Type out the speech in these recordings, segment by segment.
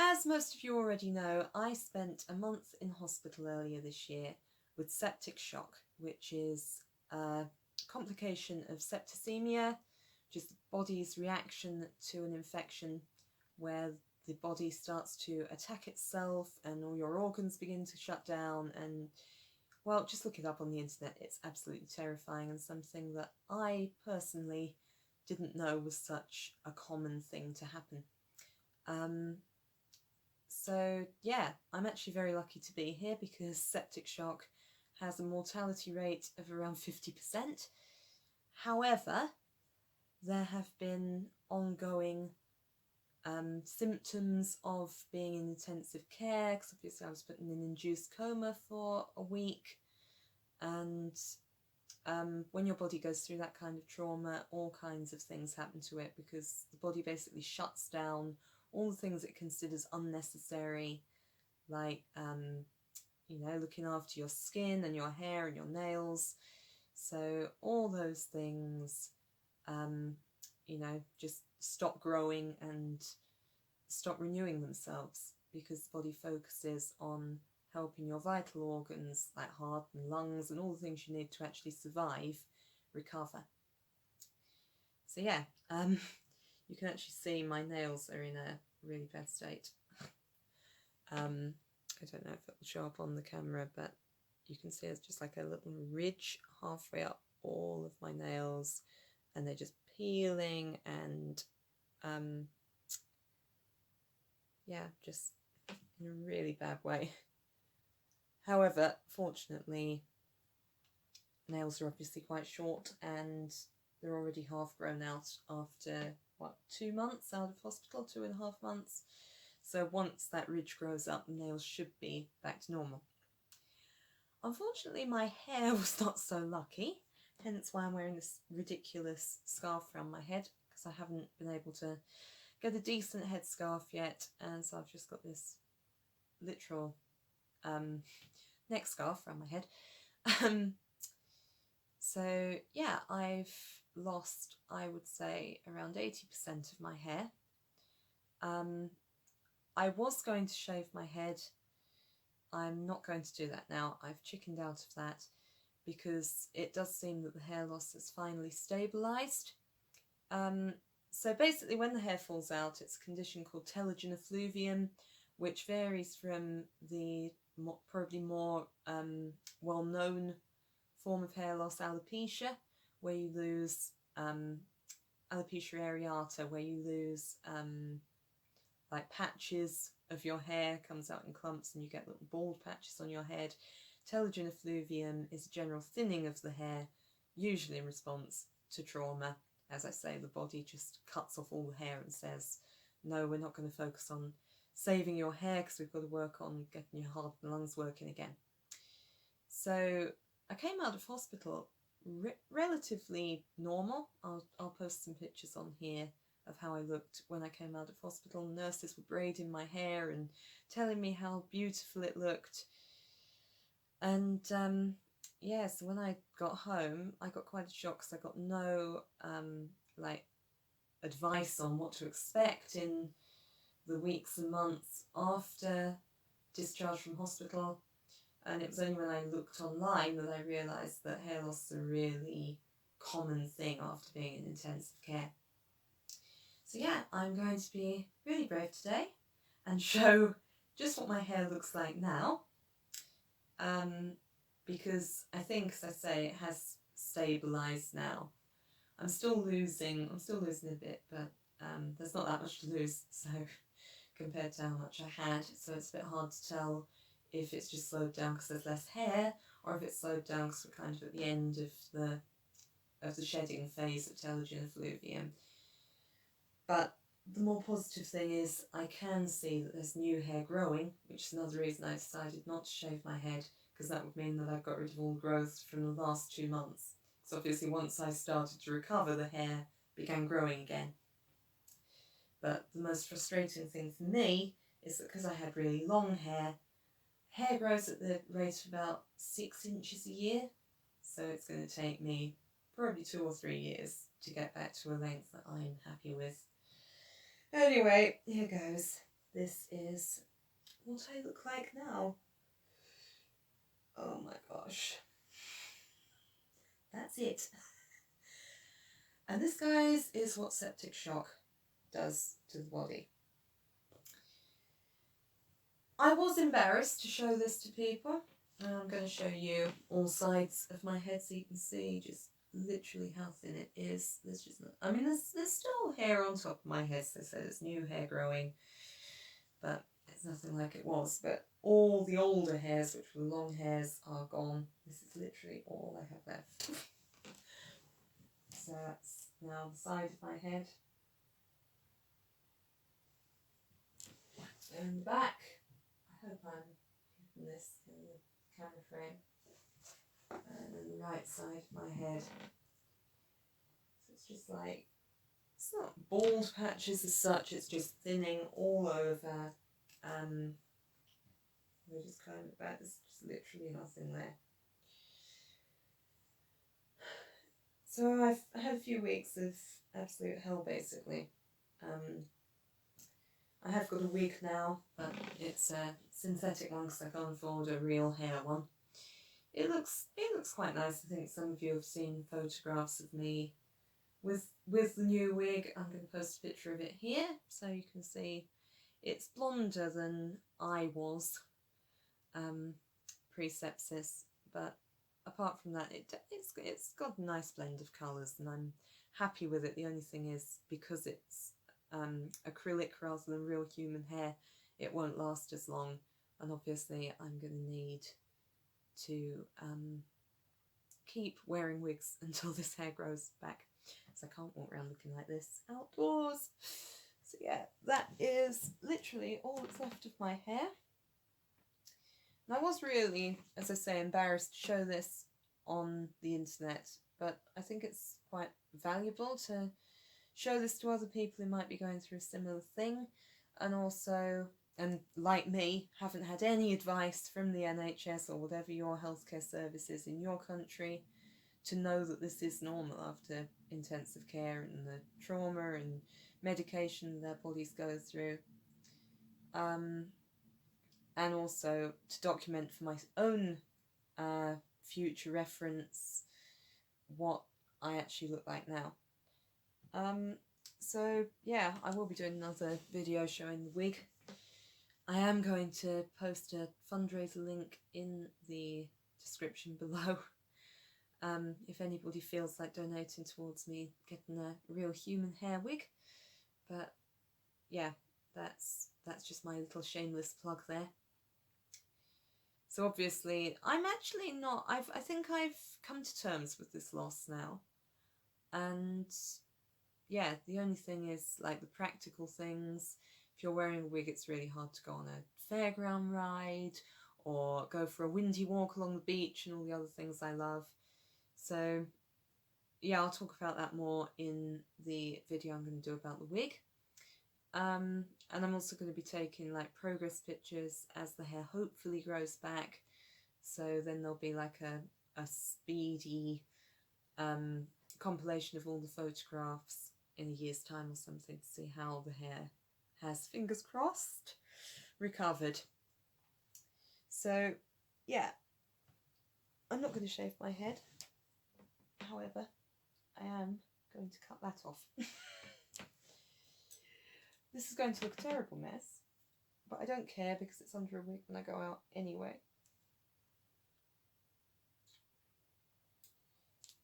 As most of you already know, I spent a month in hospital earlier this year with septic shock, which is a complication of septicemia, which is the body's reaction to an infection where the body starts to attack itself and all your organs begin to shut down. And well, just look it up on the internet. It's absolutely terrifying and something that I personally didn't know was such a common thing to happen. So yeah, I'm actually very lucky to be here because septic shock has a mortality rate of around 50%. However, there have been ongoing symptoms of being in intensive care, because obviously I was put in an induced coma for a week, and when your body goes through that kind of trauma, all kinds of things happen to it because the body basically shuts down all the things it considers unnecessary, like looking after your skin and your hair and your nails. So all those things just stop growing and stop renewing themselves because the body focuses on helping your vital organs like heart and lungs and all the things you need to actually survive recover. So yeah, you can actually see my nails are in a really bad state. I don't know if it will show up on the camera, but you can see it's just like a little ridge halfway up all of my nails, and they're just peeling and just in a really bad way. However, fortunately, nails are obviously quite short and they're already half grown out after 2 months out of hospital, 2.5 months. So once that ridge grows up, the nails should be back to normal. Unfortunately, my hair was not so lucky, hence why I'm wearing this ridiculous scarf around my head, because I haven't been able to get a decent headscarf yet, and so I've just got this literal neck scarf around my head. So yeah, I've lost, I would say, around 80% of my hair. I was going to shave my head. I'm not going to do that now. I've chickened out of that because it does seem that the hair loss has finally stabilised. So basically when the hair falls out, it's a condition called Telogen Effluvium, which varies from the probably more well-known form of hair loss, alopecia, where you lose alopecia areata, where you lose like patches of your hair, comes out in clumps and you get little bald patches on your head. Telogen effluvium is a general thinning of the hair, usually in response to trauma. As I say, the body just cuts off all the hair and says, no, we're not going to focus on saving your hair because we've got to work on getting your heart and lungs working again. So I came out of hospital relatively normal. I'll post some pictures on here of how I looked when I came out of hospital. Nurses were braiding my hair and telling me how beautiful it looked. And so when I got home, I got quite a shock because I got no advice on what to expect in the weeks and months after discharge from hospital. And it was only when I looked online that I realised that hair loss is a really common thing after being in intensive care. So yeah, I'm going to be really brave today and show just what my hair looks like now. Because I think, as I say, it has stabilised now. I'm still losing a bit, but there's not that much to lose, so compared to how much I had, so it's a bit hard to tell if it's just slowed down because there's less hair, or if it's slowed down because we're kind of at the end of the shedding phase of Telogen Effluvium. But the more positive thing is I can see that there's new hair growing, which is another reason I decided not to shave my head, because that would mean that I've got rid of all the growth from the last 2 months. So obviously once I started to recover, the hair began growing again. But the most frustrating thing for me is that because I had really long hair grows at the rate of about 6 inches a year. So it's going to take me probably 2 or 3 years to get back to a length that I'm happy with. Anyway, here goes. this is what I look like now. Oh my gosh. That's it. And this, guys, is what septic shock does to the body. I was embarrassed to show this to people. And I'm going to show you all sides of my head so you can see just literally how thin it is. There's just not, I mean, there's still hair on top of my head, so there's new hair growing, but it's nothing like it was. But all the older hairs, which were long hairs, are gone. This is literally all I have left. So that's now the side of my head. And the back. I hope I'm keeping this in the camera frame. And then the right side of my head. So it's just like, it's not bald patches as such, it's just thinning all over. We'll just comb it back, there's just literally nothing there. So I've had a few weeks of absolute hell, basically. I have got a wig now, but it's a synthetic one because I can't afford a real hair one. It looks quite nice. I think some of you have seen photographs of me with the new wig. I'm going to post a picture of it here so you can see it's blonder than I was pre-sepsis, but apart from that, it's got a nice blend of colours and I'm happy with it. The only thing is, because it's acrylic rather than real human hair, it won't last as long, and obviously I'm going to need to keep wearing wigs until this hair grows back, because I can't walk around looking like this outdoors. So yeah, that is literally all that's left of my hair. And I was really, as I say, embarrassed to show this on the internet, but I think it's quite valuable to show this to other people who might be going through a similar thing, and also, and like me, haven't had any advice from the NHS or whatever your healthcare service is in your country, to know that this is normal after intensive care and the trauma and medication their bodies go through. And also to document for my own future reference what I actually look like now. So yeah, I will be doing another video showing the wig. I am going to post a fundraiser link in the description below. If anybody feels like donating towards me getting a real human hair wig. But yeah, that's just my little shameless plug there. So obviously, I'm actually not, I think I've come to terms with this loss now. And yeah, the only thing is like the practical things. If you're wearing a wig, it's really hard to go on a fairground ride or go for a windy walk along the beach and all the other things I love. So yeah, I'll talk about that more in the video I'm going to do about the wig. And I'm also going to be taking like progress pictures as the hair hopefully grows back. So then there'll be like a speedy compilation of all the photographs in a year's time or something to see how the hair has, fingers crossed, recovered. So yeah, I'm not going to shave my head. However, I am going to cut that off. This is going to look a terrible mess, but I don't care because it's under a wig when I go out anyway.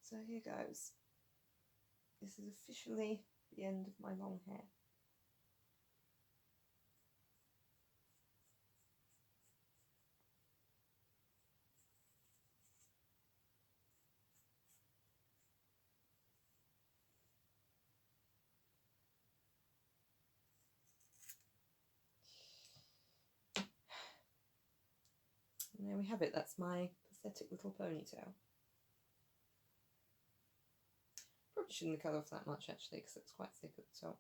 So here goes. This is officially the end of my long hair. And there we have it. That's my pathetic little ponytail. Probably shouldn't have cut off that much actually, because it's quite thick at the top.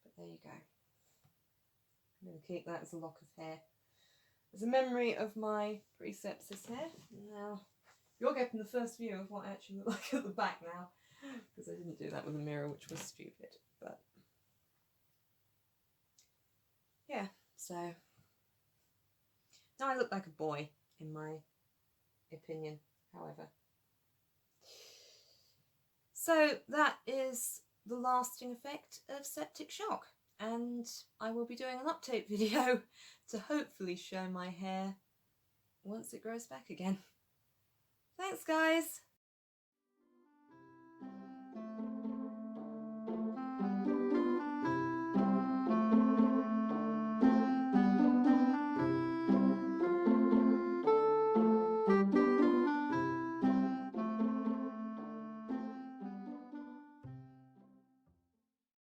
But there you go. I'm going to keep that as a lock of hair, as a memory of my pre-sepsis hair. Now, you're getting the first view of what I actually look like at the back now, because I didn't do that with a mirror, which was stupid. But So now I look like a boy, in my opinion, however. So that is the lasting effect of septic shock, and I will be doing an update video to hopefully show my hair once it grows back again. Thanks, guys!